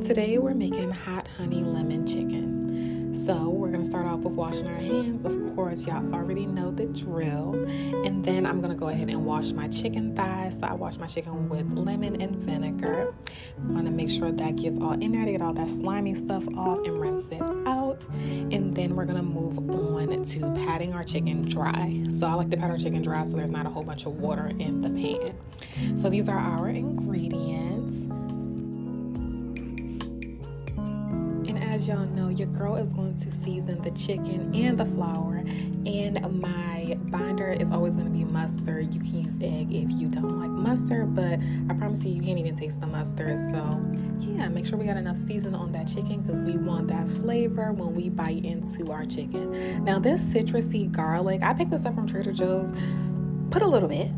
Today we're making hot honey lemon chicken. So we're gonna start off with washing our hands. Of course, y'all already know the drill. And then I'm gonna go ahead and wash my chicken thighs. So I wash my chicken with lemon and vinegar. I'm gonna make sure that gets all in there to get all that slimy stuff off and rinse it out. And then we're gonna move on to patting our chicken dry. So I like to pat our chicken dry so there's not a whole bunch of water in the pan. So these are our ingredients. As y'all know, your girl is going to season the chicken and the flour, and my binder is always going to be mustard. You can use egg if you don't like mustard, but I promise you can't even taste the mustard. So yeah, make sure we got enough seasoning on that chicken because we want that flavor when we bite into our chicken. Now this citrusy garlic, I picked this up from Trader Joe's. Put a little bit,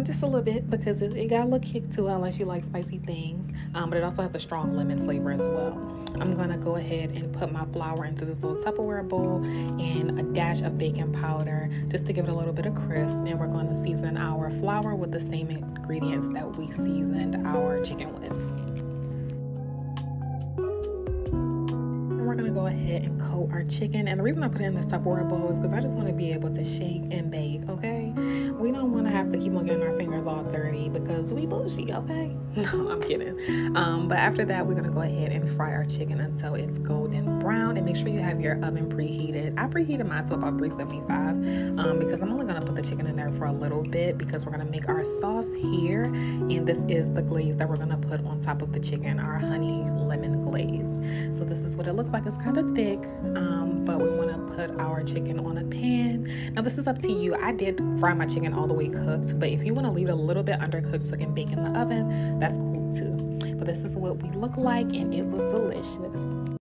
just a little bit, because it got a little kick to it unless you like spicy things, but it also has a strong lemon flavor as well. I'm gonna go ahead and put my flour into this little Tupperware bowl and a dash of baking powder just to give it a little bit of crisp, and we're going to season our flour with the same ingredients that we seasoned our chicken with. We're gonna go ahead and coat our chicken, and the reason I put it in this Tupperware bowl is because I just want to be able to shake and bake. Okay, we don't want to have to keep on getting our fingers all dirty because we bougie. Okay, no, I'm kidding. But after that, we're gonna go ahead and fry our chicken until it's golden brown, and make sure you have your oven preheated. I preheated mine to about 375 because I'm only gonna put the chicken in there for a little bit because we're gonna make our sauce here, and this is the glaze that we're gonna put on top of the chicken, our honey lemon glaze. So this is what it looks like. It's kind of thick, but we want to put our chicken on a pan. Now this is up to you. I did fry my chicken all the way cooked, but if you want to leave it a little bit undercooked so it can bake in the oven, that's cool too. But this is what we look like, and it was delicious.